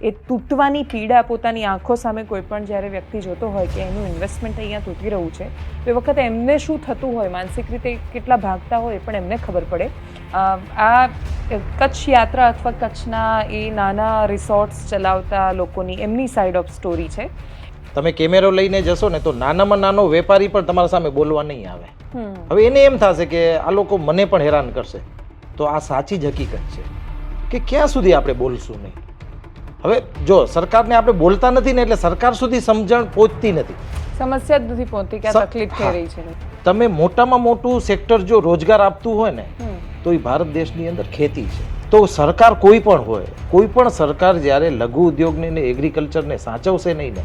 એ તૂટવાની પીડા પોતાની આંખો સામે કોઈ પણ જ્યારે વ્યક્તિ જોતો હોય કે એનું ઇન્વેસ્ટમેન્ટ અહીંયા તૂટી રહ્યું છે તો એ વખતે એમને શું થતું હોય, માનસિક રીતે કેટલા ભાગતા હોય પણ એમને ખબર પડે. આ કચ્છ યાત્રા અથવા કચ્છના એ નાના રિસોર્ટ્સ ચલાવતા લોકોની એમની સાઈડ ઓફ સ્ટોરી છે. તમે કેમેરો લઈને જશો ને તો નાનામાં નાનો વેપારી પણ તમારા સામે બોલવા નહીં આવે. હવે એને એમ થશે કે આ લોકો મને પણ હેરાન કરશે. તો આ સાચી જ હકીકત છે કે ક્યાં સુધી આપણે બોલશું નહીં. હવે જો સરકારને આપણે બોલતા નથી ને એટલે સરકાર સુધી સમજણ પહોંચતી નથી, સમસ્યા જ નથી પહોંચતી કે આ તકલીફ થઈ રહી છે. તમે મોટામાં મોટું સેક્ટર જો રોજગાર આપતું હોય ને તો એ ભારત દેશની અંદર ખેતી છે. તો સરકાર કોઈ પણ હોય, કોઈ પણ સરકાર જ્યારે લઘુ ઉદ્યોગને ને એગ્રીકલ્ચરને સાચવશે નહીં ને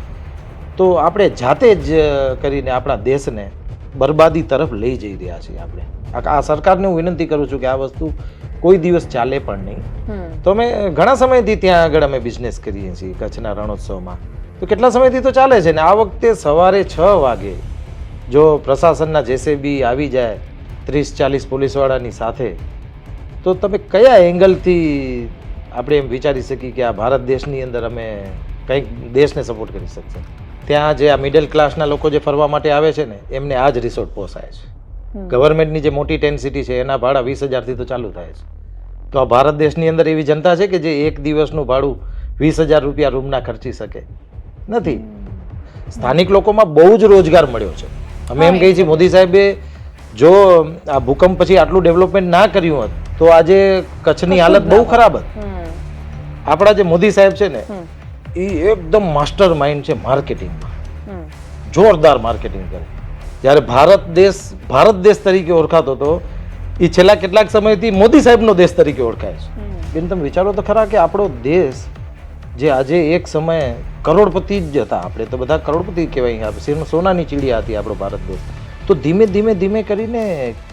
તો આપણે જાતે જ કરીને આપણા દેશને બરબાદી તરફ લઈ જઈ રહ્યા છીએ. આપણે આ સરકારને હું વિનંતી કરું છું કે આ વસ્તુ કોઈ દિવસ ચાલે પણ નહીં. તો અમે ઘણા સમયથી ત્યાં આગળ અમે બિઝનેસ કરીએ છીએ કચ્છના રણોત્સવમાં. તો કેટલા સમયથી તો ચાલે છે ને આ વખતે સવારે 6 વાગે જો પ્રશાસનના જેસીબી આવી જાય 30-40 પોલીસવાળાની સાથે તો તમે કયા એંગલથી આપણે એમ વિચારી શકીએ કે આ ભારત દેશની અંદર અમે કંઈક દેશને સપોર્ટ કરી શકશે. ત્યાં જે આ મિડલ ક્લાસના લોકો જે ફરવા માટે આવે છે ને એમને આ જ રિસોર્ટ પોસાય છે. ગવર્મેન્ટની જે મોટી 10 સિટી છે એના ભાડા 20,000થી તો ચાલુ થાય છે. તો આ ભારત દેશની અંદર એવી જનતા છે કે જે એક દિવસનું ભાડું 20,000 રૂપિયા રૂમના ખર્ચી શકે નથી. સ્થાનિક લોકોમાં બહુ જ રોજગાર મળ્યો છે. અમે એમ કહીએ છીએ મોદી સાહેબે જો આ ભૂકંપ પછી આટલું ડેવલપમેન્ટ ના કર્યું હોત તો આજે કચ્છની હાલત બહુ ખરાબ હતી. આપણા જે મોદી સાહેબ છે ને એ એકદમ માસ્ટર માઇન્ડ છે માર્કેટિંગમાં, જોરદાર માર્કેટિંગ કરે. જ્યારે ભારત દેશ તરીકે ઓળખાતો હતો એ છેલ્લા કેટલાક સમયથી મોદી સાહેબનો દેશ તરીકે ઓળખાય છે. બેન તમે વિચારો તો ખરા કે આપણો દેશ જે આજે એક સમયે કરોડપતિ જ હતા, આપણે તો બધા કરોડપતિ કહેવાય, સોનાની ચીડિયા હતી આપણો ભારત દેશ. તો ધીમે ધીમે કરીને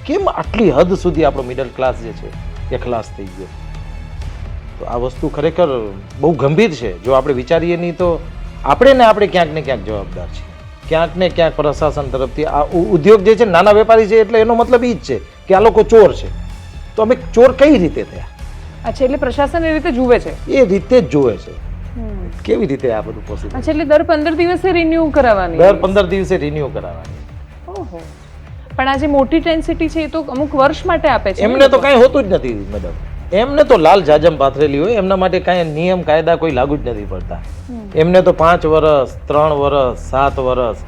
કેમ આટલી હદ સુધી આપણો મિડલ ક્લાસ જે છે એ ખલાસ થઈ ગયો. તો આ વસ્તુ ખરેખર બહુ ગંભીર છે. જો આપણે વિચારીએ નહીં તો આપણે ક્યાંક ને ક્યાંક જવાબદાર છીએ. ક્યાંક ને ક્યાંક પ્રશાસન તરફથી આ ઉદ્યોગ જે છે નાના વેપારી છે એટલે એનો મતલબ એ જ છે કે આ લોકો ચોર છે. તો અમે ચોર કઈ રીતે થયા? અચ્છા, એટલે પ્રશાસન એ રીતે જુએ છે, એ રીતે જ જોવે છે. કેવી રીતે આ બધું પોસિબલ? અચ્છા, એટલે દર 15 દિવસે રિન્યુ કરાવવાની? દર 15 દિવસે રિન્યુ કરાવવાની. ઓહો, પણ આ જે મોટી 10 સિટી છે એ તો અમુક વર્ષ માટે આપે છે. એમને તો કાંઈ હોતું જ નથી મેડમ. એમને તો લાલ જાજમ પાથરેલી હોય, એમના માટે કાંઈ નિયમ કાયદા કોઈ લાગુ જ નથી પડતા. એમને તો 5 વર્ષ 3 વર્ષ 7 વર્ષ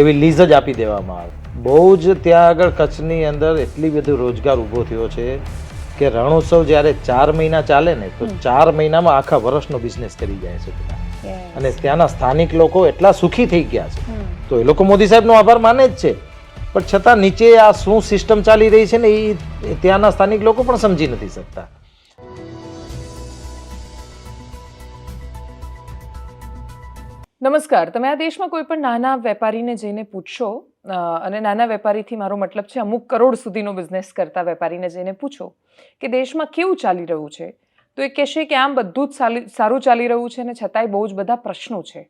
એવી લીઝ જ આપી દેવામાં આવે. બહુ જ ત્યાં આગળ કચ્છની અંદર એટલી બધો રોજગાર ઊભો થયો છે કે રણોત્સવ જ્યારે 4 મહિના ચાલે ને તો 4 મહિનામાં આખા વર્ષનો બિઝનેસ કરી જાય છે બધા. અને ત્યાંના સ્થાનિક લોકો એટલા સુખી થઈ ગયા છે. તો એ લોકો મોદી સાહેબનો આભાર માને જ છે, પણ છતાં નીચે આ શું સિસ્ટમ ચાલી રહી છે ને એ ત્યાંના સ્થાનિક લોકો પણ સમજી નથી શકતા. નમસ્કાર. તમે આ દેશમાં કોઈ પણ નાના વેપારીને જઈને પૂછશો, અને નાના વેપારીથી મારો મતલબ છે અમુક કરોડ સુધીનો બિઝનેસ કરતા વેપારીને જઈને પૂછો કે દેશમાં કેવું ચાલી રહ્યું છે તો એ કહેશે કે આમ બધું જ સારું ચાલી રહ્યું છે અને છતાંય બહુ જ બધા પ્રશ્નો છે.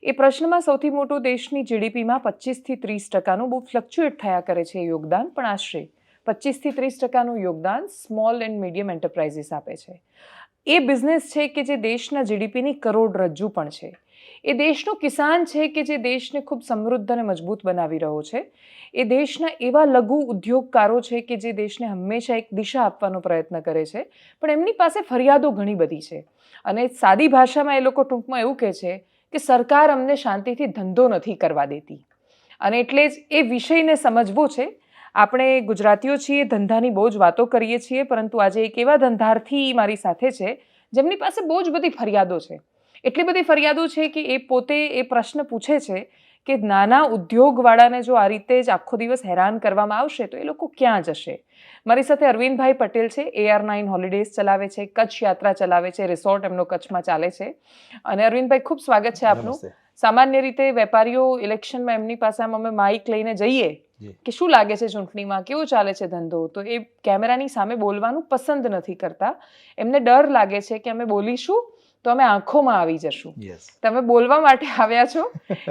એ પ્રશ્નમાં સૌથી મોટું દેશની જીડીપીમાં 25થી 30% બહુ ફ્લક્ચ્યુએટ થયા કરે છે યોગદાન, પણ આશરે 25થી 30% યોગદાન સ્મોલ એન્ડ મીડિયમ એન્ટરપ્રાઇઝીસ આપે છે. એ બિઝનેસ છે કે જે દેશના જીડીપીની કરોડરજ્જુ પણ છે. એ દેશનો કિસાન છે કે જે દેશને ખૂબ સમૃદ્ધ અને મજબૂત બનાવી રહ્યો છે. એ દેશના એવા લઘુ ઉદ્યોગકારો છે કે જે દેશને હંમેશા એક દિશા આપવાનો પ્રયત્ન કરે છે, પણ એમની પાસે ફરિયાદો ઘણી બધી છે. અને સાદી ભાષામાં એ લોકો ટૂંકમાં એવું કહે છે કે સરકાર અમને શાંતિથી ધંધો નથી કરવા દેતી. અને એટલે જ એ વિષયને સમજવો છે. આપણે ગુજરાતીઓ છીએ, ધંધાની બહુ જ વાતો કરીએ છીએ, પરંતુ આજે એક એવા ધંધાર્થી મારી સાથે છે જેમની પાસે બહુ જ બધી ફરિયાદો છે. એટલી બધી ફરિયાદો છે કે એ પોતે એ પ્રશ્ન પૂછે છે કે નાના ઉદ્યોગવાળાને જો આ રીતે જ આખો દિવસ હેરાન કરવામાં આવશે તો એ લોકો ક્યાં જશે. મારી સાથે અરવિંદભાઈ પટેલ છે. AR9 હોલિડેઝ ચલાવે છે, કચ્છ યાત્રા ચલાવે છે, રિસોર્ટ એમનો કચ્છમાં ચાલે છે. અને અરવિંદભાઈ, ખૂબ સ્વાગત છે આપનું. સામાન્ય રીતે વેપારીઓ ઇલેક્શનમાં એમની પાસે અમે માઇક લઈને જઈએ કે શું લાગે છે ચૂંટણીમાં, કેવો ચાલે છે ધંધો, તો એ કેમેરાની સામે બોલવાનું પસંદ નથી કરતા. એમને ડર લાગે છે કે અમે બોલીશું તો અમે આંખોમાં આવી જશું. તમે બોલવા માટે આવ્યા છો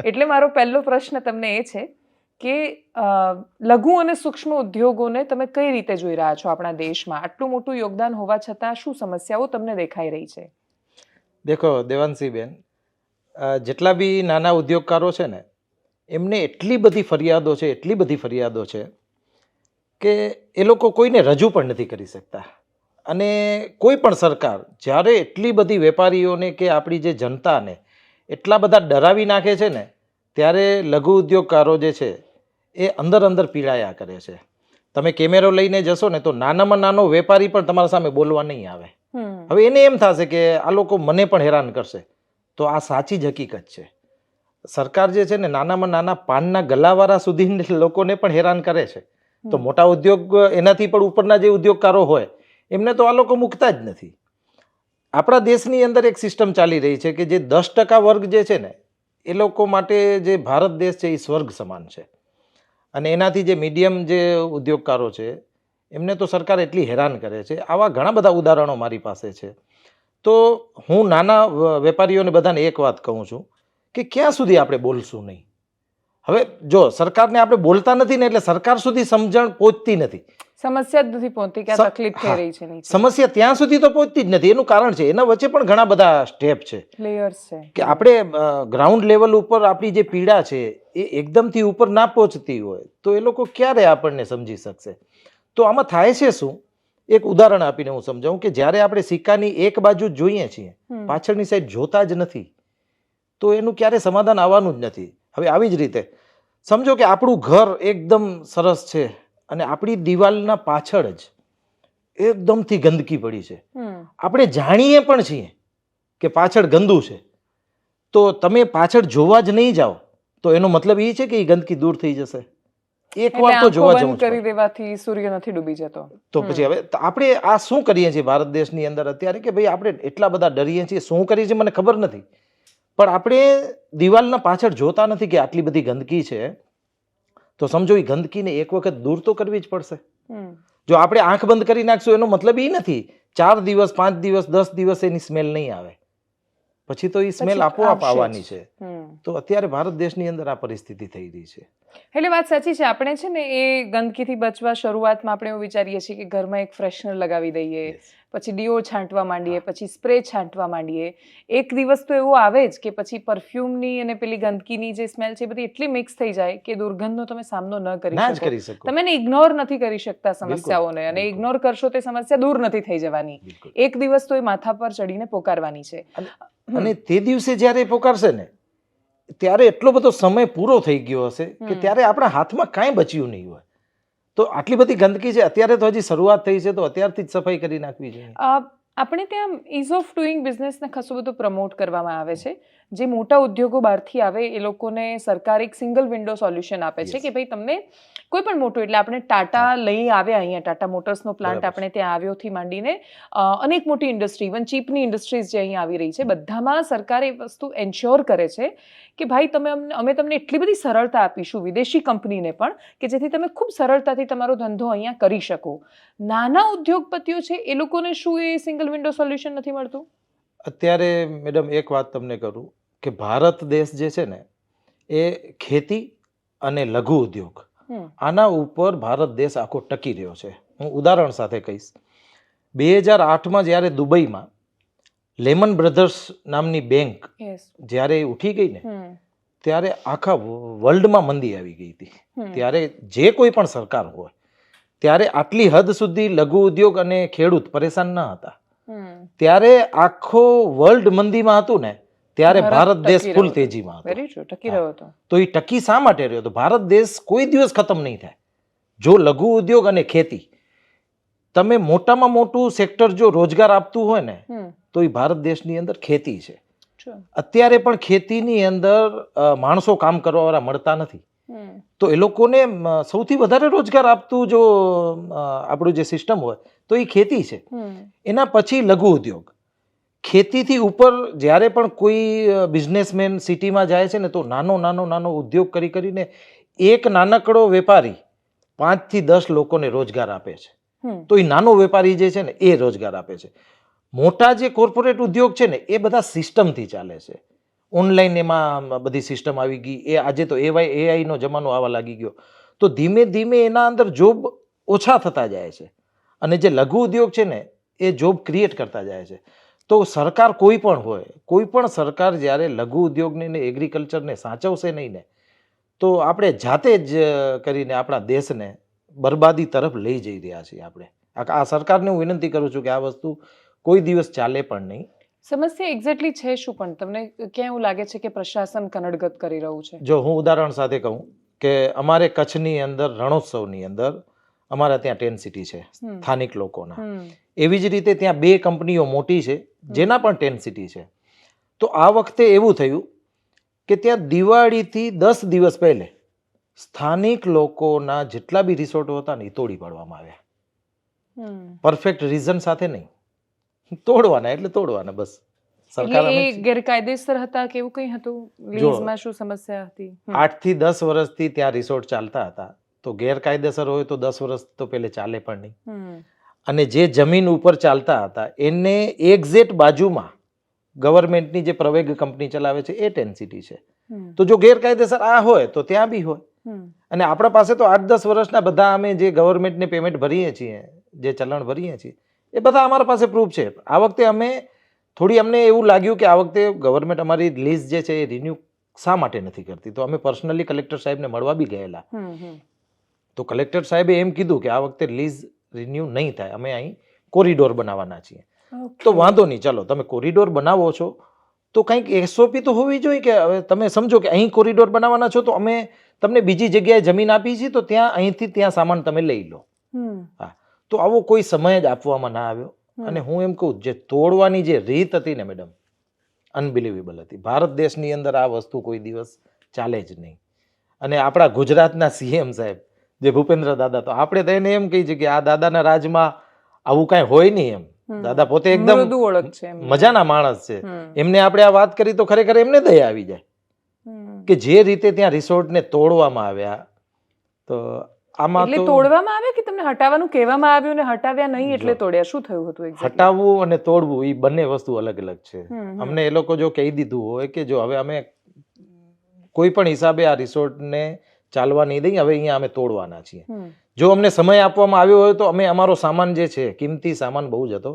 એટલે મારો પહેલો પ્રશ્ન તમને એ છે કે લઘુ અને સૂક્ષ્મ ઉદ્યોગોને તમે કઈ રીતે જોઈ રહ્યા છો આપણા દેશમાં? આટલું મોટું યોગદાન હોવા છતાં શું સમસ્યાઓ તમને દેખાઈ રહી છે? દેખો દેવાંશીબેન, જેટલા બી નાના ઉદ્યોગકારો છે ને એમને એટલી બધી ફરિયાદો છે કે એ લોકો કોઈને રજૂ પણ નથી કરી શકતા. અને કોઈ પણ સરકાર જ્યારે એટલી બધી વેપારીઓને કે આપણી જે જનતાને એટલા બધા ડરાવી નાખે છે ને ત્યારે લઘુ ઉદ્યોગકારો જે છે એ અંદર પીડાયા કરે છે. તમે કેમેરો લઈને જશો ને તો નાનામાં નાનો વેપારી પણ તમારા સામે બોલવા નહીં આવે. હવે એને એમ થશે કે આ લોકો મને પણ હેરાન કરશે. તો આ સાચી જ હકીકત છે. સરકાર જે છે ને નાનામાં નાના પાનના ગલાવાળા સુધી લોકોને પણ હેરાન કરે છે. તો મોટા ઉદ્યોગ એનાથી પણ ઉપરના જે ઉદ્યોગકારો હોય એમને તો આ લોકો મૂકતા જ નથી. આપણા દેશની અંદર એક સિસ્ટમ ચાલી રહી છે કે જે 10% વર્ગ જે છે ને એ લોકો માટે જે ભારત દેશ છે એ સ્વર્ગ સમાન છે. અને એનાથી જે મીડિયમ જે ઉદ્યોગકારો છે એમને તો સરકાર એટલી હેરાન કરે છે. આવા ઘણા બધા ઉદાહરણો મારી પાસે છે. તો હું નાના વેપારીઓને બધાને એક વાત કહું છું કે ક્યાં સુધી આપણે બોલશું નહીં. હવે જો સરકારને આપણે બોલતા નથી ને એટલે સરકાર સુધી સમજણ પહોંચતી નથી. સમસ્યા જ નથી પહોંચતી કે આ તકલીફ થઈ રહી છે નીચે. સમસ્યા ત્યાં સુધી તો પહોંચતી જ નથી. એનું કારણ છે એના વચ્ચે પણ ઘણા બધા સ્ટેપ છે, લેયર્સ છે કે આપણે ગ્રાઉન્ડ લેવલ ઉપર આપણી જે પીડા છે એ એકદમથી ઉપર ના પહોંચતી હોય તો એ લોકો ક્યારે આપણને સમજી શકશે. તો આમાં થાય છે શું, એક ઉદાહરણ આપીને હું સમજાવું કે જ્યારે આપણે સિક્કાની એક બાજુ જ જોઈએ છીએ, પાછળની સાઈડ જોતા જ નથી, તો એનું ક્યારે સમાધાન આવવાનું જ નથી. હવે આવી જ રીતે સમજો કે આપણું ઘર એકદમ સરસ છે અને આપણી દિવાલના પાછળ જ એકદમથી ગંદકી પડી છે. આપણે જાણીએ પણ છીએ કે પાછળ ગંદુ છે, તો તમે પાછળ જોવા જ નહીં જાઓ તો એનો મતલબ એ છે કે એ ગંદકી દૂર થઈ જશે. એકવાર તો જોવા જવું કરી દેવાથી સૂર્ય નથી ડૂબી જતો. તો પછી હવે આપણે આ શું કરીએ છીએ ભારત દેશની અંદર અત્યારે કે ભાઈ આપણે એટલા બધા ડરીએ છીએ, શું કરીએ છીએ મને ખબર નથી, પણ આપણે દિવાલના પાછળ જોતા નથી કે આટલી બધી ગંદકી છે. તો સમજો એ ગંદકીને એક વખત દૂર તો કરવી જ પડશે. જો આપણે આંખ બંધ કરી નાખશું એનો મતલબ એ નથી 4 દિવસ 5 દિવસ 10 દિવસ એની સ્મેલ નહીં આવે, પછી તો એ સ્મેલ આપોઆપ આવવાની છે. તો અત્યારે ભારત દેશની અંદર આ પરિસ્થિતિ થઈ રહી છે. એટલે વાત સાચી છે. આપણે છે ને એ ગંદકીથી બચવા શરૂઆતમાં આપણે એવું વિચારીએ છીએ કે ઘરમાં એક ફ્રેશનર લગાવી દઈએ, પછી ડીઓ છાંટવા માંડીએ, પછી સ્પ્રે છાંટવા માંડીએ. એક દિવસ તો એવો આવે જ કે પછી પરફ્યુમની અને પેલી ગંદકીની જે સ્મેલ છે એ બધી એટલી મિક્સ થઈ જાય કે દુર્ગંધનો તમે સામનો ન કરી શકો. તમે એને ઇગ્નોર નથી કરી શકતા સમસ્યાઓને, અને ઇગ્નોર કરશો તે સમસ્યા દૂર નથી થઈ જવાની. એક દિવસ તો એ માથા પર ચડીને પોકારવાની છે. અને તે દિવસે જ્યારે પોકારશે ને ત્યારે એટલો બધો સમય પૂરો થઈ ગયો હશે કે ત્યારે આપણા હાથમાં કાંઈ બચ્યું નહીં હોય. તો આટલી બધી ગંદકી છે, અત્યારે તો હજી શરૂઆત થઈ છે, તો અત્યારથી જ સફાઈ કરી નાખવી જોઈએ. આપણે ત્યાં ઇઝ ઓફ ડુઈંગ બિઝનેસને ખાસું બધું પ્રમોટ કરવામાં આવે છે. જે મોટા ઉદ્યોગો બહારથી આવે એ લોકોને સરકાર એક સિંગલ વિન્ડો સોલ્યુશન આપે છે કે ભાઈ તમને કોઈ પણ મોટું, એટલે આપણે ટાટા લઈ આવ્યા અહીંયા, ટાટા મોટર્સનો પ્લાન્ટ આપણે ત્યાં આવ્યોથી માંડીને અનેક મોટી ઇન્ડસ્ટ્રી, ઇવન ચીપની ઇન્ડસ્ટ્રીઝ જે અહીંયા આવી રહી છે, બધામાં સરકાર એ વસ્તુ એન્શ્યોર કરે છે કે ભાઈ અમે તમને એટલી બધી સરળતા આપીશું, વિદેશી કંપનીને પણ, કે જેથી તમે ખૂબ સરળતાથી તમારો ધંધો અહીંયા કરી શકો. નાના ઉદ્યોગપતિઓ છે એ લોકોને શું એ સિંગલ વિન્ડો સોલ્યુશન નથી મળતું? અત્યારે મેડમ એક વાત તમને કરું કે ભારત દેશ જે છે ને એ ખેતી અને લઘુ ઉદ્યોગ આના ઉપર ભારત દેશ આખો ટકી રહ્યો છે. હું ઉદાહરણ સાથે કહીશ. 2008માં જ્યારે દુબઈમાં લેમન બ્રધર્સ નામની બેંક જ્યારે ઉઠી ગઈ ને ત્યારે આખા વર્લ્ડમાં મંદી આવી ગઈ હતી. ત્યારે જે કોઈ પણ સરકાર હોય ત્યારે આટલી હદ સુધી લઘુ ઉદ્યોગ અને ખેડૂત પરેશાન ન હતા. ત્યારે આખો વર્લ્ડ મંદીમાં હતું ને ત્યારે ભારત દેશ ફૂલ તેજીમાં હતો. તો એ ટકી શા માટે રહ્યો? તો ભારત દેશ કોઈ દિવસ ખતમ નહીં થાય જો લઘુ ઉદ્યોગ અને ખેતી, તમે મોટામાં મોટું સેક્ટર જો રોજગાર આપતું હોય ને તો એ ભારત દેશની અંદર ખેતી છે. અત્યારે પણ ખેતીની અંદર માણસો કામ કરવાવાળા મળતા નથી, તો એ લોકોને સૌથી વધારે રોજગાર આપતું જો આપણું જે સિસ્ટમ હોય તો એ ખેતી છે. એના પછી લઘુ ઉદ્યોગ. ખેતીથી ઉપર જ્યારે પણ કોઈ બિઝનેસમેન સિટીમાં જાય છે ને તો નાનો ઉદ્યોગ કરીને એક નાનકડો વેપારી 5 થી 10 લોકોને રોજગાર આપે છે. તો એ નાનો વેપારી જે છે ને એ રોજગાર આપે છે. મોટા જે કોર્પોરેટ ઉદ્યોગ છે ને એ બધા સિસ્ટમથી ચાલે છે. ઓનલાઈન એમાં બધી સિસ્ટમ આવી ગઈ. એ આજે તો AI નો જમાનો આવવા લાગી ગયો. તો ધીમે ધીમે એના અંદર જોબ ઓછા થતા જાય છે અને જે લઘુ ઉદ્યોગ છે ને એ જોબ ક્રિએટ કરતા જાય છે. તો સરકાર કોઈ પણ સરકાર જ્યારે લઘુ ઉદ્યોગને ને એગ્રીકલ્ચરને સાચવશે નહીં ને તો આપણે જાતે જ કરીને આપણા દેશને બરબાદી તરફ લઈ જઈ રહ્યા છીએ આપણે. આ સરકારને હું વિનંતી કરું છું કે આ વસ્તુ કોઈ દિવસ ચાલે પણ નહીં. સમસ્યા એક્ઝેક્ટલી છે શું, પણ તમને ક્યાં એવું લાગે છે કે પ્રશાસન કનડગત કરી રહ્યું છે? જો હું ઉદાહરણ સાથે કહું કે અમારે કચ્છની અંદર રણોત્સવની અંદર અમારા ત્યાં 10 સિટી છે સ્થાનિક લોકોના. એવી જ રીતે ત્યાં 2 કંપનીઓ મોટી છે જેના પણ 10 સિટી છે. તો આ વખતે એવું થયું કે ત્યાં દિવાળીથી 10 દિવસ પહેલે સ્થાનિક લોકોના જેટલા બી રિસોર્ટો હતા ને એ તોડી પાડવામાં આવ્યા. પરફેક્ટ રીઝન સાથે નહીં, તોડવાના એટલે તોડવાના બસ. સરકાર ગેરકાયદેસર હતા કે એવું કંઈ હતું? લીઝમાં શું સમસ્યા હતી? 8 થી 10 વર્ષથી ત્યાં રિસોર્ટ ચાલતા હતા. તો ગેરકાયદેસર હોય તો 10 વર્ષ તો પહેલે ચાલે પણ નહીં. અને જે જમીન ઉપર ચાલતા હતા એને એક્ઝેક્ટ બાજુમાં ગવર્મેન્ટની જે પ્રવેગ કંપની ચલાવે છે એ 10 સિટી છે. તો જો ગેરકાયદેસર આ હોય તો ત્યાં બી હોય. અને આપણા પાસે તો 8-10 વર્ષના બધા અમે જે ગવર્મેન્ટને પેમેન્ટ ભરીએ છીએ, જે ચલણ ભરીએ છીએ, એ બધા અમારા પાસે પ્રૂફ છે. આ વખતે અમને એવું લાગ્યું કે આ વખતે ગવર્મેન્ટ અમારી લીઝ જે છે એ રિન્યુ શા માટે નથી કરતી. તો અમે પર્સનલી કલેક્ટર સાહેબને મળવા બી ગયેલા. તો કલેક્ટર સાહેબે એમ કીધું કે આ વખતે લીઝ રિન્યુ નહીં થાય, અમે અહીં કોરિડોર બનાવવાના છીએ. તો વાંધો નહીં, ચાલો તમે કોરિડોર બનાવો છો તો કંઈક એસઓપી તો હોવી જોઈએ કે હવે તમે સમજો કે અહીં કોરિડોર બનાવવાના છો તો અમે તમને બીજી જગ્યાએ જમીન આપી છે તો ત્યાં અહીંથી ત્યાં સામાન તમે લઈ લો. હા, તો આવો કોઈ સમય જ આપવામાં ના આવ્યો. અને હું એમ કહું, જે તોડવાની જે રીત હતી ને મેડમ, અનબિલિવેબલ હતી. ભારત દેશની અંદર આ વસ્તુ કોઈ દિવસ ચાલે જ નહીં. અને આપણા ગુજરાતના સીએમ સાહેબ જે ભૂપેન્દ્ર દાદા, તો આપણે તો એને એમ કહી છે કે આ દાદાના રાજમાં આવું કાંઈ હોય નહીં એમ. દાદા પોતે એકદમ મજાના માણસ છે. એમને આપણે આ વાત કરી તો ખરેખર એમને દયા આવી જાય કે જે રીતે ત્યાં રિસોર્ટને તોડવામાં આવ્યા. તો આમાં એટલે તોડવામાં આવ્યા કે તમને હટાવવાનું કહેવામાં આવ્યું ને હટાવ્યા નહીં એટલે તોડ્યા? શું થયું હતું? હટાવવું અને તોડવું એ બંને વસ્તુ અલગ અલગ છે. અમને એ લોકો જો કહી દીધું હોય કે જો હવે અમે કોઈ પણ હિસાબે આ રિસોર્ટને ચાલવા નહીં દઈએ, હવે અહીંયા અમે તોડવાના છીએ. જો અમને સમય આપવામાં આવ્યો હોય તો અમે અમારો સામાન જે છે, કિંમતી સામાન બહુ જ હતો,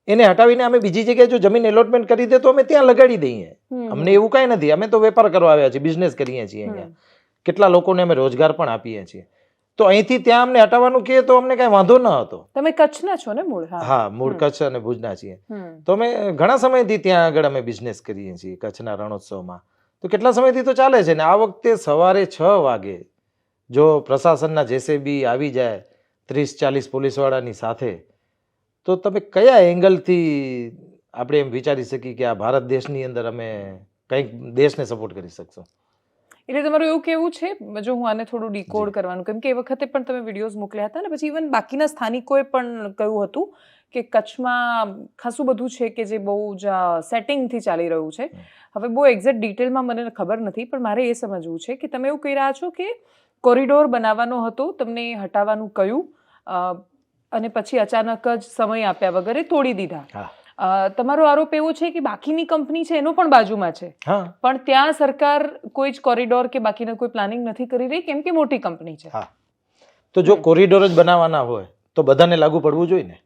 એને હટાવીને અમે બીજી જગ્યાએ જો જમીન એલોટમેન્ટ કરી દે તો અમે ત્યાં લગાડી દઈએ. અમને એવું કાંઈ નથી. અમે તો વેપાર કરવા આવ્યા છીએ, બિઝનેસ કરીએ છીએ અહીંયા. કેટલા લોકોને અમે રોજગાર પણ આપીએ છીએ. તો અહીંથી ત્યાં અમને હટાવવાનું કહે તો અમને કાંઈ વાંધો ન હતો. તમે કચ્છના છો ને મૂળ? હા, મૂળ કચ્છ અને ભુજના છીએ. તો અમે ઘણા સમયથી ત્યાં આગળ અમે બિઝનેસ કરીએ છીએ કચ્છના રણોત્સવમાં. તો કેટલા સમયથી તો ચાલે છે. ને આ વખતે સવારે 6 વાગે જો પ્રશાસનના જેસીબી આવી જાય 30-40 પોલીસવાળાની સાથે, તો તમે કયા એંગલથી આપણે એમ વિચારી શકીએ કે આ ભારત દેશની અંદર અમે કંઈક દેશને સપોર્ટ કરી શકશો? એટલે તમારું એવું કેવું છે, જો હું આને થોડું ડીકોડ કરવાનું, કેમ કે એ વખતે પણ તમે વિડીયોઝ મોકલ્યા હતા ને પછી ઇવન બાકીના સ્થાનિકોએ પણ કહ્યું હતું કે કચ્છમાં ખાસું બધું છે કે જે બહુ જ સેટિંગથી ચાલી રહ્યું છે. હવે બહુ એક્ઝેક્ટ ડિટેલમાં મને ખબર નથી, પણ મારે એ સમજવું છે કે તમે એવું કહી રહ્યા છો કે કોરિડોર બનાવવાનો હતો, તમને હટાવવાનું કહ્યું અને પછી અચાનક જ સમય આપ્યા વગર તોડી દીધા. તમારો આરોપ એવો છે કે બાકીની કંપની છે એનો પણ બાજુમાં છે, પણ ત્યાં સરકાર કોઈ જ કોરિડોર કે બાકીના કોઈ પ્લાનિંગ નથી કરી રહી કેમ કે મોટી કંપની છે. તો જો કોરિડોર જ બનાવવાના હોય તો બધાને લાગુ પડવું જોઈએ ને.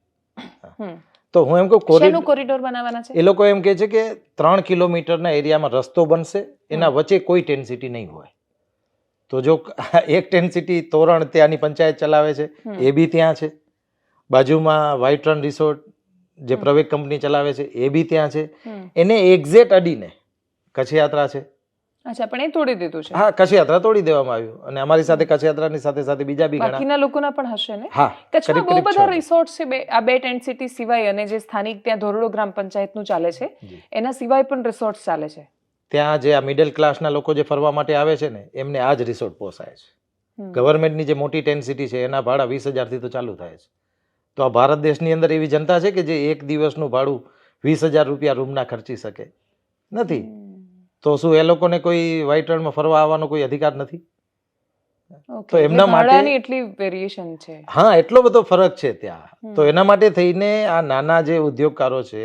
તો હું એમ કહું કોરિડોર બનાવવાના છે. એ લોકો એમ કહે છે કે 3 કિલોમીટરના એરિયામાં રસ્તો બનશે, એના વચ્ચે કોઈ 10 સિટી નહીં હોય. તો જો એક 10 સિટી તોરણ ત્યાંની પંચાયત ચલાવે છે, એ બી ત્યાં છે. બાજુમાં વ્હાઇટ રન રિસોર્ટ જે પ્રવેગ કંપની ચલાવે છે એ બી ત્યાં છે. એને એક્ઝેક્ટ અડીને કચ્છ યાત્રા છે. અચ્છા, પણ એ તોડી દીધું છે? હા, કચ્છ યાત્રા તોડી દેવામાં આવ્યું. અને અમારી સાથે કચ્છ યાત્રાની સાથે સાથે બીજા બી બાકીના લોકોના પણ હશે ને? હા, કચ્છમાં બહુ બધા રિસોર્ટ છે આ 2 ટેન્ટ સિટી સિવાય, અને જે સ્થાનિક ત્યાં ધોરડો ગ્રામ પંચાયતનું ચાલે છે એના સિવાય પણ રિસોર્ટ ચાલે છે. ત્યાં જે આ મિડલ ક્લાસના લોકો જે ફરવા માટે આવે છે ને એમને આ જ રિસોર્ટ પોસાય છે. ગવર્મેન્ટની જે મોટી 10 સિટી છે એના ભાડા 20,000 થી તો ચાલુ થાય છે. તો આ ભારત દેશની અંદર એવી જનતા છે કે જે એક દિવસનું ભાડું 20,000 રૂપિયા રૂમના ખર્ચી શકે નથી. તો શું એ લોકોને કોઈ વ્હાઇટ રણમાં ફરવા આવવાનો કોઈ અધિકાર નથી? તો એમના માટે એટલી વેરિએશન છે. હા, એટલો બધો ફરક છે ત્યાં. તો એના માટે થઈને આ નાના જે ઉદ્યોગકારો છે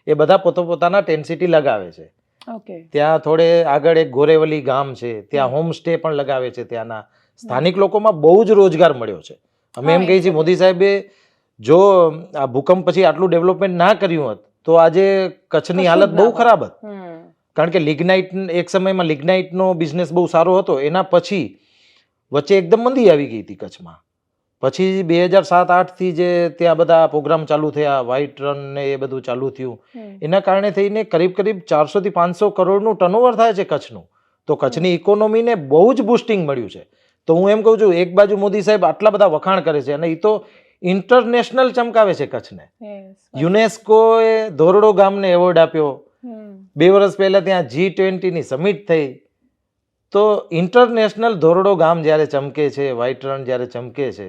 એ બધા પોતાના 10 સિટી લગાવે છે. ત્યાં થોડે આગળ એક ગોરેવલી ગામ છે, ત્યાં હોમ સ્ટે પણ લગાવે છે. ત્યાંના સ્થાનિક લોકોમાં બહુ જ રોજગાર મળ્યો છે. અમે એમ કહીએ છીએ મોદી સાહેબે જો આ ભૂકંપ પછી આટલું ડેવલપમેન્ટ ના કર્યું હોત તો આજે કચ્છની હાલત બહુ ખરાબ હતી. હમ. કારણ કે લિગ્નાઇટ એક સમયમાં લિગ્નાઇટનો બિઝનેસ બહુ સારો હતો. એના પછી વચ્ચે એકદમ મંદી આવી ગઈ હતી કચ્છમાં. પછી 2007-8 થી જે ત્યાં બધા પ્રોગ્રામ ચાલુ થયા, વ્હાઇટ રન ને એ બધું ચાલુ થયું, એના કારણે થઈને કરીબ 400 થી 500 કરોડનું ટર્નઓવર થાય છે કચ્છનું. તો કચ્છની ઇકોનોમીને બહુ જ બુસ્ટિંગ મળ્યું છે. તો હું એમ કહું છું, એક બાજુ મોદી સાહેબ આટલા બધા વખાણ કરે છે અને એ તો ઇન્ટરનેશનલ ચમકાવે છે કચ્છને. યુનેસ્કોએ ધોરડો ગામને એવોર્ડ આપ્યો. 2 વર્ષ પહેલા ત્યાં G20 ની સમિટ થઈ. તો ઇન્ટરનેશનલ ધોરડો ગામ જ્યારે ચમકે છે, વ્હાઇટ રન જ્યારે ચમકે છે,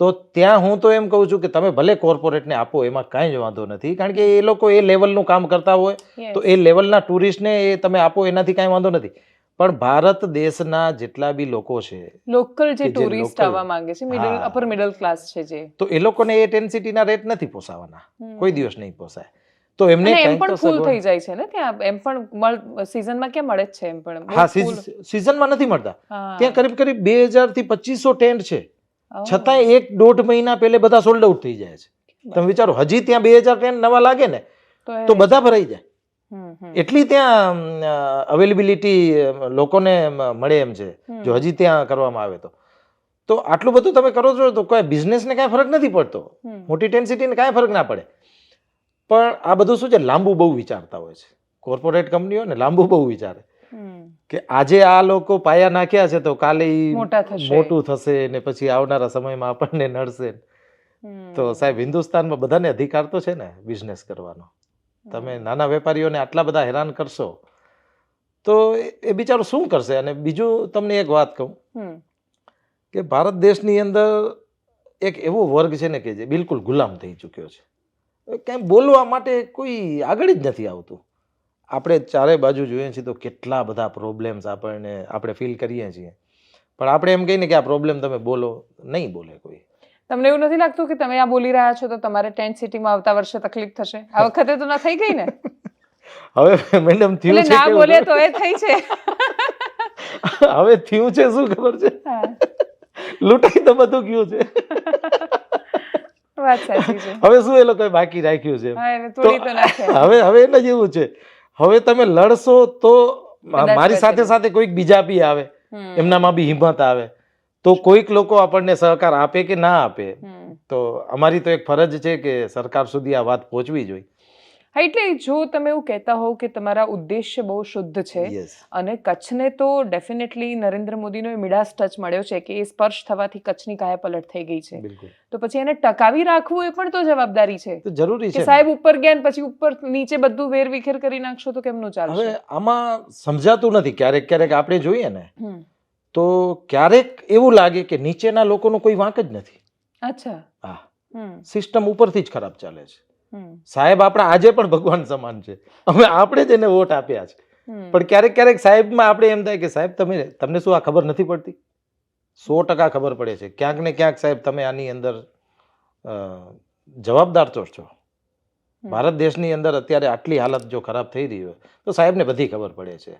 તો ત્યાં હું તો એમ કહું છું કે તમે ભલે કોર્પોરેટને આપો, એમાં કાંઈ જ વાંધો નથી. કારણ કે એ લોકો એ લેવલનું કામ કરતા હોય તો એ લેવલના ટુરિસ્ટને એ તમે આપો, એનાથી કાંઈ વાંધો નથી. પણ ભારત દેશના જેટલા બી લોકો છે, લોકલ જે ટુરિસ્ટ આવવા માંગે છે, અપર મિડલ ક્લાસ છે જે, તો એ લોકોને એ 10 સિટીના રેટ નથી પોસાવાના, કોઈ દિવસ નહીં પોસાય. તો એમને એમ પણ ફૂલ થઈ જાય છે ને ત્યાં, એમ પણ સીઝનમાં ક્યાં મળે જ છે એમ પણ. હા, સીઝનમાં નથી મળતા. ત્યાં કરીબ 2000 થી 2500 ટેન્ટ છે, છતાંય 1-1.5 મહિના પહેલે બધા સોલ્ડ આઉટ થઈ જાય છે. તમે વિચારો, હજી ત્યાં 2000 ટેન્ટ નવા લાગે ને તો બધા ભરાઈ જાય. એટલી ત્યાં અવેલેબિલિટી લોકોને મળે એમ છે, જો હજી ત્યાં કરવામાં આવે તો. તો આટલું બધું તમે કરો છો તો કોઈ બિઝનેસને કાંઈ ફરક નથી પડતો, મોટી 10 સિટીને કાંઈ ફરક ના પડે. પણ આ બધું શું છે, લાંબુ બહુ વિચારતા હોય છે કોર્પોરેટ કંપનીઓ ને, લાંબુ બહુ વિચારે કે આજે આ લોકો પાયા નાખ્યા છે તો કાલે મોટું થશે ને પછી આવનારા સમયમાં આપણને નડશે. તો સાહેબ, હિન્દુસ્તાનમાં બધાને અધિકાર તો છે ને બિઝનેસ કરવાનો. તમે નાના વેપારીઓને આટલા બધા હેરાન કરશો તો એ બિચારો શું કરશે? અને બીજું તમને એક વાત કહું કે ભારત દેશની અંદર એક એવો વર્ગ છે ને કે જે બિલકુલ ગુલામ થઈ ચૂક્યો છે. કંઈ બોલવા માટે કોઈ આગળ જ નથી આવતું. આપણે ચારે બાજુ જોઈએ છીએ તો કેટલા બધા પ્રોબ્લેમ્સ આપણે ફીલ કરીએ છીએ, પણ આપણે એમ કહીને કે આ પ્રોબ્લેમ તમે બોલો, નહીં બોલે કોઈ. તમને એવું નથી લાગતું કે તમે આ બોલી રહ્યા છો તો તમારે ટેન્ટ સિટીમાં આવતા વર્ષે તકલીફ થશે? આ વખતે તો ના થઈ ગઈ ને? હવે મેડમ થયું છે, ના બોલે તો એ થઈ છે. હવે થયું છે શું ખબર છે? લૂંટાઈ તો બધું ગયું છે. વાત સાચી છે. હવે શું એ લોકોએ બાકી રાખ્યું છે? હવે એટલે જ એવું છે, હવે તમે લડશો તો મારી સાથે સાથે કોઈક બીજા બી આવે, એમનામાં બી હિંમત આવે, તો કોઈક લોકો આપણને સહકાર આપે કે ના આપે. તો અમારી તો એક ફરજ છે કે સરકાર સુધી આ વાત પહોંચવી જોઈએ. હા, એટલે જો તમે એવું કહેતા હોવ કે તમારા ઉદ્દેશ્ય બહુ શુદ્ધ છે અને કચ્છને તો ડેફિનેટલી નરેન્દ્ર મોદીનો મિડાસ ટચ મળ્યો છે કે એ સ્પર્શ થવાથી કચ્છની કાયાપલટ થઈ ગઈ છે, તો પછી એને ટકાવી રાખવું એ પણ તો જવાબદારી છે, જરૂરી છે. સાહેબ ઉપર ગયા ને પછી ઉપર નીચે બધું વેરવિખેર કરી નાખશો તો કેમનું ચાલશે? હવે આમાં સમજાતું નથી. ક્યારેક આપણે જોઈએ ને તો ક્યારેક એવું લાગે કે નીચેના લોકોનો કોઈ વાંક જ નથી. અચ્છા. હા, સિસ્ટમ ઉપરથી જ ખરાબ ચાલે છે. સાહેબ આપણા આજે પણ ભગવાન સમાન છે, હવે આપણે જ એને વોટ આપ્યા છે, પણ ક્યારેક સાહેબમાં આપણે એમ થાય કે સાહેબ તમને શું આ ખબર નથી પડતી? 100% ખબર પડે છે. ક્યાંક ને ક્યાંક સાહેબ તમે આની અંદર જવાબદાર તો છો. ભારત દેશની અંદર અત્યારે આટલી હાલત જો ખરાબ થઈ રહી હોય તો સાહેબને બધી ખબર પડે છે.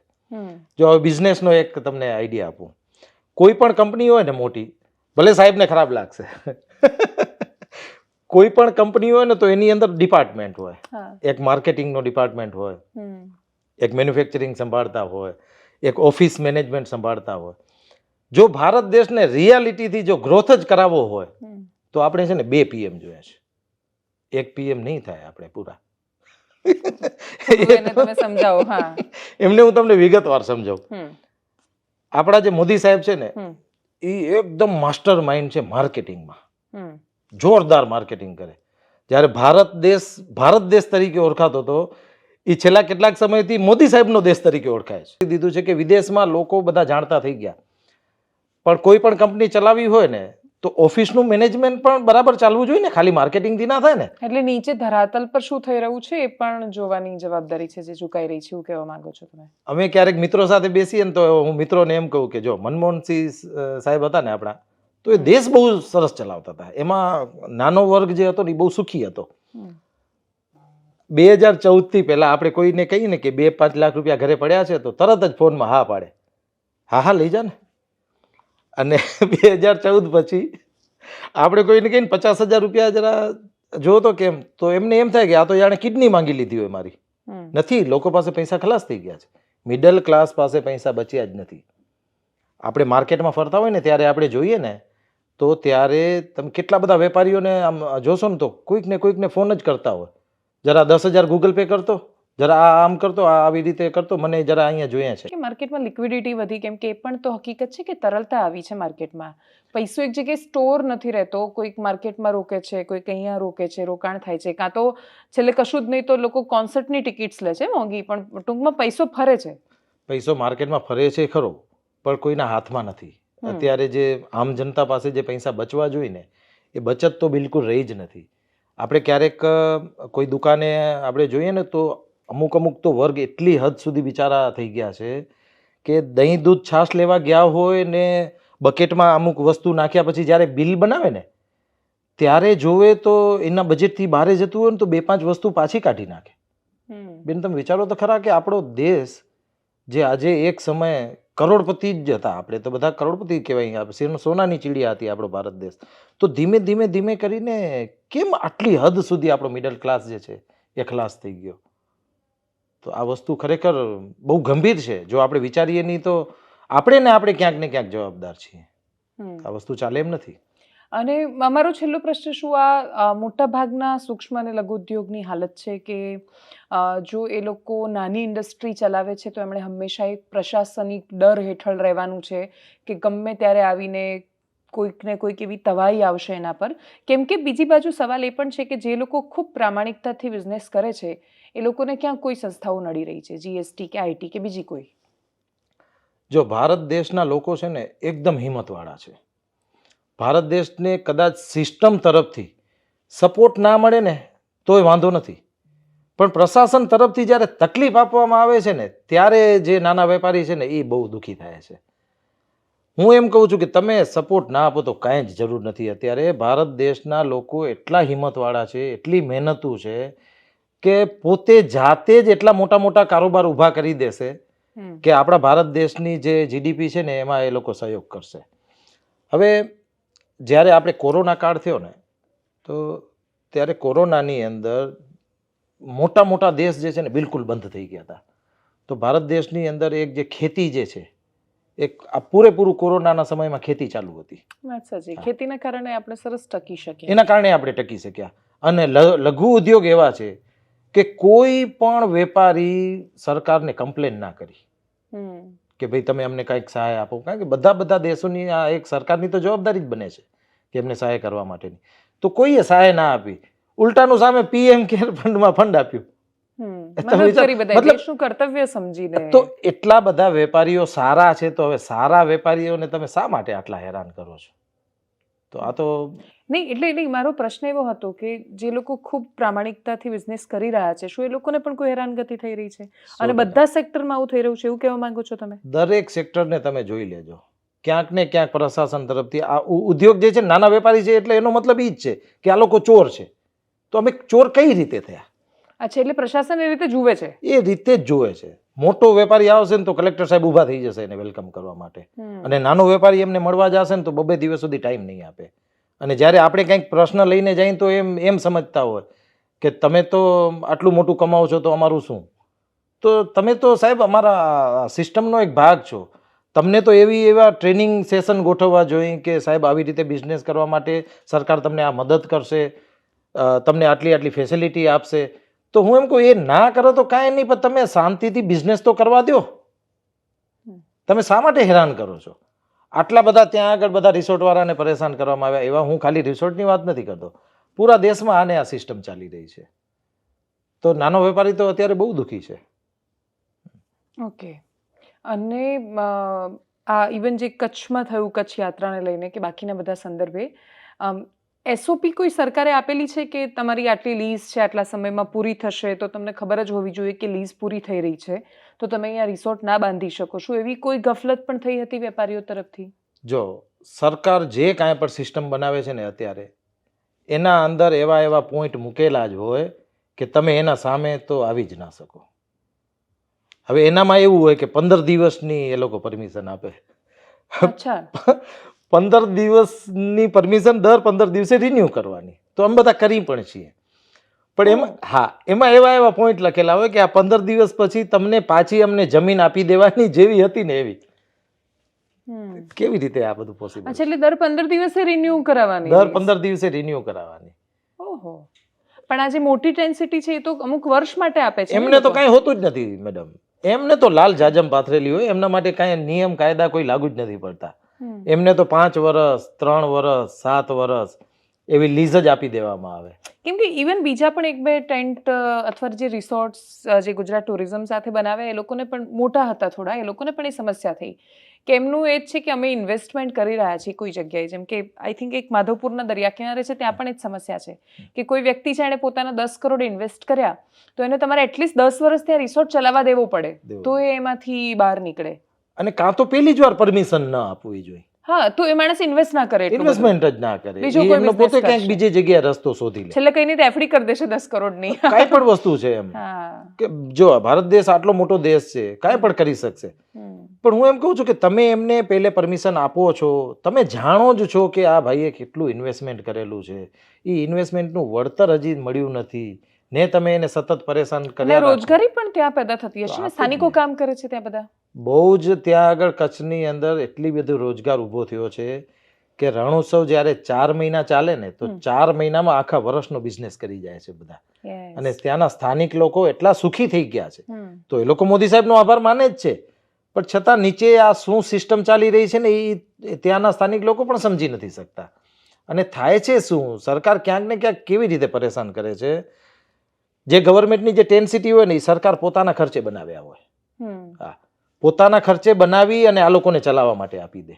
જો હવે બિઝનેસનો એક તમને આઈડિયા આપું, કોઈ પણ કંપની હોય ને મોટી, ભલે સાહેબને ખરાબ લાગશે, કોઈ પણ કંપની હોય ને તો એની અંદર ડિપાર્ટમેન્ટ હોય. એક માર્કેટિંગનો ડિપાર્ટમેન્ટ હોય, એક મેન્યુફેક્ચરિંગ સંભાળતા હોય, એક ઓફિસ મેનેજમેન્ટ સંભાળતા હોય. જો ભારત દેશને રિયાલિટીથી જો ગ્રોથ જ કરાવવો હોય તો આપણે છે ને 2 PM જોઈએ છે. 1 PM નહીં થાય આપણે પૂરા. એમને હું તમને વિગતવાર સમજાવું. આપણા જે મોદી સાહેબ છે ને એ એકદમ માસ્ટર માઇન્ડ છે માર્કેટિંગમાં, જોરદાર માર્કેટિંગ કરે. જ્યારે ભારત દેશ તરીકે ઓળખાતો હતો એ છેલ્લા કેટલાક સમયથી મોદી સાહેબનો દેશ તરીકે ઓળખાય છે. દીધું છે કે વિદેશમાં લોકો બધા જાણતા થઈ ગયા, પણ કોઈ પણ કંપની ચલાવી હોય ને તો ઓફિસનું મેનેજમેન્ટ પણ બરાબર ચાલવું જોઈએ ને, ખાલી માર્કેટિંગથી ના થાય ને. એટલે નીચે ધરાતલ પર શું થઈ રહ્યું છે એ પણ જોવાની જવાબદારી છે જે ચૂકાઈ રહી છે, એવું કહેવા માંગો છો તમે? અમે ક્યારેક મિત્રો સાથે બેસીએ ને તો હું મિત્રોને એમ કહું કે જો મનમોહનસિંહ સાહેબ હતા ને આપણા, તો એ દેશ બહુ સરસ ચલાવતા હતા. એમાં નાનો વર્ગ જે હતો ને એ બહુ સુખી હતો. 2014 થી પહેલા આપણે કોઈને કહીએ ને કે 2-5 લાખ રૂપિયા ઘરે પડ્યા છે તો તરત જ ફોનમાં હા પાડે, હા લઈ જા ને. અને 2014 પછી આપણે કોઈને કહીને 50,000 રૂપિયા જરા જો તો કેમ તો એમને એમ થાય કે આ તો જાણે કિડની માંગી લીધી હોય મારી. નથી, લોકો પાસે પૈસા ખલાસ થઈ ગયા છે. મિડલ ક્લાસ પાસે પૈસા બચ્યા જ નથી. આપણે માર્કેટમાં ફરતા હોય ને ત્યારે આપણે જોઈએ ને તો ત્યારે તમે કેટલા બધા વેપારીઓને આમ જોશો ને તો કોઈકને ફોન જ કરતા હોય, જરા 10,000 ગૂગલ પે કરતો, જરા આ આમ કરતો, આ આવી રીતે કરતો, મને જરા અહીંયા જોઈએ છે. કે માર્કેટમાં લિક્વિડિટી વધી, કેમ કે એ પણ તો હકીકત છે કે તરલતા આવી છે માર્કેટમાં. પૈસો એક જગ્યાએ સ્ટોર નથી રહેતો, કોઈક માર્કેટમાં રોકે છે, કોઈક અહીંયા રોકે છે, રોકાણ થાય છે, કાં તો છેલ્લે કશું જ નહીં તો લોકો કોન્સર્ટની ટિકિટ્સ લે છે મોંઘી, પણ ટૂંકમાં પૈસો ફરે છે. પૈસો માર્કેટમાં ફરે છે ખરો, પણ કોઈના હાથમાં નથી. અત્યારે જે આમ જનતા પાસે જે પૈસા બચવા જોઈએ ને એ બચત તો બિલકુલ રહી જ નથી. આપણે ક્યારેક કોઈ દુકાને આપણે જોઈએ ને તો અમુક તો વર્ગ એટલી હદ સુધી બિચારા થઈ ગયા છે કે દહીં દૂધ છાશ લેવા ગયા હોય ને બકેટમાં અમુક વસ્તુ નાખ્યા પછી જ્યારે બિલ બનાવે ને ત્યારે જોવે તો એના બજેટથી બહાર જતું હોય ને તો 2-5 વસ્તુ પાછી કાઢી નાખે. બેન તમે વિચારો તો ખરા કે આપણો દેશ જે આજે એક સમયે કરોડપતિ જ હતા, આપણે તો બધા કરોડપતિ કહેવાય, સોનાની ચીડિયા હતી આપણો ભારત દેશ, તો ધીમે કરીને કેમ આટલી હદ સુધી આપણો મિડલ ક્લાસ જે છે એ ખલાસ થઈ ગયો? તો આ વસ્તુ ખરેખર બહુ ગંભીર છે. જો આપણે વિચારીએ નહીં તો આપણે ક્યાંક ને ક્યાંક જવાબદાર છીએ. આ વસ્તુ ચાલે એમ નથી. અને અમારો છેલ્લો પ્રશ્ન શું, આ મોટા ભાગના સૂક્ષ્મ અને લઘુ ઉદ્યોગની હાલત છે કે જો એ લોકો નાની ઇન્ડસ્ટ્રી ચલાવે છે તો એમણે હંમેશા એક પ્રશાસનિક ડર હેઠળ રહેવાનું છે કે ગમે ત્યારે આવીને કોઈકને કોઈક એવી તવાઈ આવશે એના પર. કેમ કે બીજી બાજુ સવાલ એ પણ છે કે જે લોકો ખૂબ પ્રામાણિકતાથી બિઝનેસ કરે છે એ લોકોને ક્યાં કોઈ સંસ્થાઓ નડી રહી છે, જીએસટી કે આઈટી કે બીજી કોઈ? જો ભારત દેશના લોકો છે ને એકદમ હિંમતવાળા છે. ભારત દેશને કદાચ સિસ્ટમ તરફથી સપોર્ટ ના મળે ને તોય વાંધો નથી, પણ પ્રશાસન તરફથી જ્યારે તકલીફ આપવામાં આવે છે ને ત્યારે જે નાના વેપારી છે ને એ બહુ દુઃખી થાય છે. હું એમ કહું છું કે તમે સપોર્ટ ના આપો તો કાંઈ જ જરૂર નથી. અત્યારે ભારત દેશના લોકો એટલા હિંમતવાળા છે, એટલી મહેનતુ છે કે પોતે જાતે જ એટલા મોટા કારોબાર ઊભા કરી દેશે કે આપણા ભારત દેશની જે જીડીપી છે ને એમાં એ લોકો સહયોગ કરશે. હવે જ્યારે આપણે કોરોના કાળ થયો ને તો ત્યારે કોરોનાની અંદર મોટા દેશ જે છે ને બિલકુલ બંધ થઈ ગયા હતા. તો ભારત દેશની અંદર એક જે ખેતી જે છે એક આ પૂરેપૂરું કોરોનાના સમયમાં ખેતી ચાલુ હતી. વાત સાચી, ખેતીના કારણે આપણે સરસ ટકી શકીએ. એના કારણે આપણે ટકી શક્યા. અને લઘુ ઉદ્યોગ એવા છે કે કોઈ પણ વેપારી સરકારને કમ્પ્લેન ના કરી કે ભાઈ તમે અમને કંઈક સહાય આપો, કારણ કે બધા દેશોની આ એક સરકારની તો જવાબદારી જ બને છે કે એમને સહાય કરવા માટેની. તો કોઈએ સહાય ના આપી, ઉલટાનું સામે પીએમ કેર ફંડમાં ફંડ આપ્યું. શું કર્તવ્ય સમજીને. તો એટલા બધા વેપારીઓ સારા છે, તો હવે સારા વેપારીઓને તમે શા માટે આટલા હેરાન કરો છો? તો આ તો નહીં, એટલે મારો પ્રશ્ન એવો હતો કે જે લોકો ખૂબ પ્રામાણિકતાથી બિઝનેસ કરી રહ્યા છે શું એ લોકોને પણ કોઈ હેરાનગતિ થઈ રહી છે? અને બધા સેક્ટરમાં આવું થઈ રહ્યું છે એવું કહેવા માંગો છો તમે? દરેક સેક્ટરને તમે જોઈ લેજો, ક્યાંક ને ક્યાંક પ્રશાસન તરફથી આ ઉદ્યોગ જે છે નાના વેપારી છે એટલે એનો મતલબ એ જ છે કે આ લોકો ચોર છે. તો અમે ચોર કઈ રીતે થયા? અચ્છા, એટલે પ્રશાસન એ રીતે જુએ છે? એ રીતે જ જુએ છે. મોટો વેપારી આવશે ને તો કલેક્ટર સાહેબ ઊભા થઈ જશે એને વેલકમ કરવા માટે, અને નાનો વેપારી એમને મળવા જશે ને તો 2 દિવસ સુધી ટાઈમ નહીં આપે. અને જ્યારે આપણે કંઈક પ્રશ્ન લઈને જઈએ તો એમ સમજતા હોય કે તમે તો આટલું મોટું કમાવો છો તો અમારું શું? તો તમે તો સાહેબ અમારા સિસ્ટમનો એક ભાગ છો. તમને તો એવા ટ્રેનિંગ સેશન ગોઠવવા જોઈએ કે સાહેબ આવી રીતે બિઝનેસ કરવા માટે સરકાર તમને આ મદદ કરશે, તમને આટલી ફેસિલિટી આપશે. તો હું એમ કહું એ ના કરો તો કાંઈ નહીં, પણ તમે શાંતિથી બિઝનેસ તો કરવા દો. તમે શા માટે હેરાન કરો છો? આટલા બધા ત્યાં આગળ બધા રિસોર્ટવાળાને પરેશાન કરવામાં આવ્યા. એવા હું ખાલી રિસોર્ટની વાત નથી કરતો, પૂરા દેશમાં આને આ સિસ્ટમ ચાલી રહી છે. તો નાનો વેપારી તો અત્યારે બહુ દુઃખી છે. ઓકે. અને આ ઇવન જે કચ્છમાં થયું, કચ્છ યાત્રાને લઈને કે બાકીના બધા સંદર્ભે એસઓપી કોઈ સરકારે આપેલી છે કે તમારી આટલી લીઝ છે આટલા સમયમાં પૂરી થશે, તો તમને ખબર જ હોવી જોઈએ કે લીઝ પૂરી થઈ રહી છે તો તમે અહીંયા રિસોર્ટ ના બાંધી શકો? શું એવી કોઈ ગફલત પણ થઈ હતી વેપારીઓ તરફથી? જો સરકાર જે કાંઈ પણ સિસ્ટમ બનાવે છે ને અત્યારે એના અંદર એવા પોઈન્ટ મૂકેલા જ હોય કે તમે એના સામે તો આવી જ ના શકો. હવે એનામાં એવું હોય કે 15 દિવસની એ લોકો પરમિશન આપે. અચ્છા, 15 દિવસની પરમિશન દર 15 દિવસે રિન્યુ કરવાની. તો અમે બધા કરી પણ છીએ. પણ એમાં એવા પોઈન્ટ લખેલા હોય કે આ 15 દિવસ પછી તમને પાછી અમને જમીન આપી દેવાની જેવી હતી ને એવી. કેવી રીતે આ બધું પોસિબલ? અચ્છા, એટલે દર 15 દિવસે રિન્યુ કરાવવાની? દર 15 દિવસે રિન્યુ કરાવવાની. ઓહો, પણ આ જે મોટી ટેન્સિટી છે એ તો અમુક વર્ષ માટે આપે છે. એમને તો કાંઈ હોતું જ નથી મેડમ. એમને તો લાલ જાજમ પાથરેલી હોય, એમના માટે કાંઈ નિયમ કાયદા કોઈ લાગુ જ નથી પડતા. એમને તો 5 વર્ષ 3 વર્ષ 7 વર્ષ એવી લીઝ જ આપી દેવામાં આવે. કેમ કે ઇવન બીજા પણ 1-2 ટેન્ટ અથવા જે રિસોર્ટ્સ જે ગુજરાત ટુરિઝમ સાથે બનાવે એ લોકોને પણ મોટા હતા થોડા, એ લોકોને પણ એ સમસ્યા થઈ કે એમનું એ જ છે કે અમે ઇન્વેસ્ટમેન્ટ કરી રહ્યા છીએ કોઈ જગ્યાએ. જેમ કે આઈ થિંક એક માધવપુરના દરિયા કિનારે છે, ત્યાં પણ એ જ સમસ્યા છે કે કોઈ વ્યક્તિ છે એણે પોતાના 10 કરોડ ઇન્વેસ્ટ કર્યા તો એને તમારે એટલીસ્ટ 10 વર્ષ ત્યાં રિસોર્ટ ચલાવવા દેવો પડે તો એ એમાંથી બહાર નીકળે. અને કાં તો પહેલી જ વાર પરમિશન ન આપવી જોઈએ. હા, તો એ માણસ ઇન્વેસ્ટ ના કરે, ઇન્વેસ્ટમેન્ટ જ ના કરે, એમનો પોતે ક્યાંક બીજી જગ્યાએ રસ્તો શોધી લે. છેલ્લે કઈ નહીં એફડી કરી દેશે 10 કરોડની. કાંઈ પણ વસ્તુ છે એમ કે જો ભારત દેશ આટલો મોટો દેશ છે, કાંઈ પણ કરી શકશે. પણ હું એમ કહું છું કે તમે એમને પહેલે પરમિશન આપો છો, તમે જાણો જ છો કે આ ભાઈએ કેટલું ઇન્વેસ્ટમેન્ટ કરેલું છે, એ ઇન્વેસ્ટમેન્ટનું વળતર હજી મળ્યું નથી ને તમે એને સતત પરેશાન કર્યા. રોજગારી પણ ત્યાં પેદા થતી હશે ને, સ્થાનિકો કામ કરે છે ત્યાં બધા. બહુ જ ત્યાં આગળ કચ્છની અંદર એટલી બધું રોજગાર ઊભો થયો છે કે રણોત્સવ જ્યારે 4 મહિના ચાલે ને તો 4 મહિનામાં આખા વર્ષનો બિઝનેસ કરી જાય છે બધા. અને ત્યાંના સ્થાનિક લોકો એટલા સુખી થઈ ગયા છે તો એ લોકો મોદી સાહેબનો આભાર માને જ છે, પણ છતાં નીચે આ શું સિસ્ટમ ચાલી રહી છે ને એ ત્યાંના સ્થાનિક લોકો પણ સમજી નથી શકતા. અને થાય છે શું, સરકાર ક્યાંક ને ક્યાંક કેવી રીતે પરેશાન કરે છે, જે ગવર્મેન્ટની જે ટેન્ટ સિટી હોય ને એ સરકાર પોતાના ખર્ચે બનાવ્યા હોય. હા, પોતાના ખર્ચે બનાવી અને આ લોકોને ચલાવવા માટે આપી દે.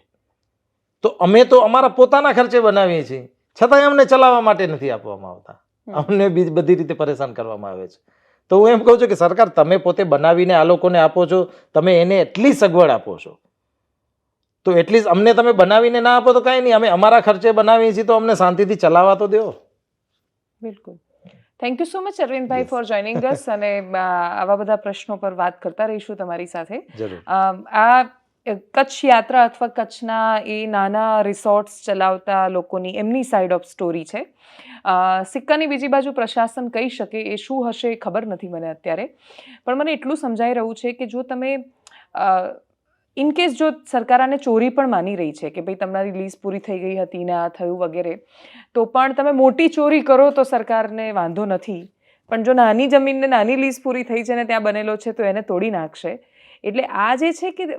તો અમે તો અમારા પોતાના ખર્ચે બનાવીએ છીએ છતાંય અમને ચલાવવા માટે નથી આપવામાં આવતા, અમને બધી રીતે પરેશાન કરવામાં આવે છે. તો હું એમ કહું છું કે સરકાર તમે પોતે બનાવીને આ લોકોને આપો છો, તમે એને એટલી સગવડ આપો છો તો એટલીસ્ટ અમને તમે બનાવીને ના આપો તો કાંઈ નહીં, અમે અમારા ખર્ચે બનાવીએ છીએ તો અમને શાંતિથી ચલાવવા તો દો. બિલકુલ. Thank you so much Arvindbhai four joining અસ. અને આવા બધા પ્રશ્નો પર વાત કરતા રહીશું તમારી સાથે. આ કચ્છ યાત્રા અથવા કચ્છના એ નાના રિસોર્ટ્સ ચલાવતા લોકોની એમની સાઈડ ઓફ સ્ટોરી છે. સિક્કાની બીજી બાજુ પ્રશાસન કહી શકે એ શું હશે એ ખબર નથી મને અત્યારે, પણ મને એટલું સમજાઈ રહ્યું છે કે જો તમે ઇનકેસ જો સરકાર આને ચોરી પણ માની રહી છે કે ભાઈ તમારી લીઝ પૂરી થઈ ગઈ હતી ને આ થયું વગેરે, તો પણ તમે મોટી ચોરી કરો તો સરકારને વાંધો નથી, પણ જો નાની જમીનને નાની લીઝ પૂરી થઈ છે ને ત્યાં બનેલો છે તો એને તોડી નાખશે. એટલે આ જે છે કે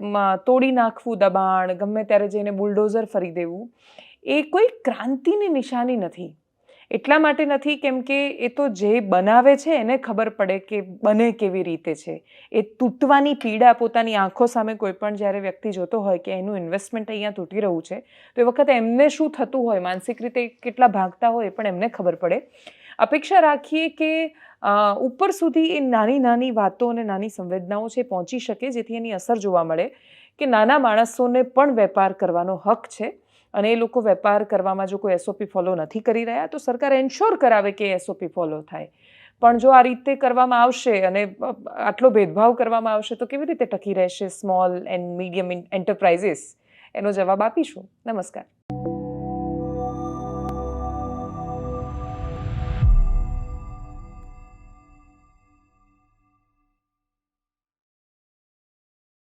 તોડી નાખવું, દબાણ, ગમે ત્યારે જઈને બુલડોઝર ફરી દેવું, એ કોઈ ક્રાંતિની નિશાની નથી. એટલા માટે નથી કેમ કે એ તો જે બનાવે છે એને ખબર પડે કે બને કેવી રીતે છે. એ તૂટવાની પીડા પોતાની આંખો સામે કોઈ પણ જ્યારે વ્યક્તિ જોતો હોય કે એનું ઇન્વેસ્ટમેન્ટ અહીંયા તૂટી રહ્યું છે તો એ વખતે એમને શું થતું હોય, માનસિક રીતે કેટલા ભાગતા હોય પણ એમને ખબર પડે. અપેક્ષા રાખીએ કે ઉપર સુધી એ નાની નાની વાતો અને નાની સંવેદનાઓ છે પહોંચી શકે જેથી એની અસર જોવા મળે કે નાના માણસોને પણ વેપાર કરવાનો હક છે અને એ લોકો વેપાર કરવામાં જો કોઈ એસઓપી ફોલો નથી કરી રહ્યા તો સરકાર એન્શ્યોર કરાવે કે એસઓપી ફોલો થાય. પણ જો આ રીતે કરવામાં આવશે અને આટલો ભેદભાવ કરવામાં આવશે તો કેવી રીતે ટકી રહેશે સ્મોલ એન્ડ મીડિયમ એન્ટરપ્રાઇઝીસ? એનો જવાબ આપીશું. નમસ્કાર.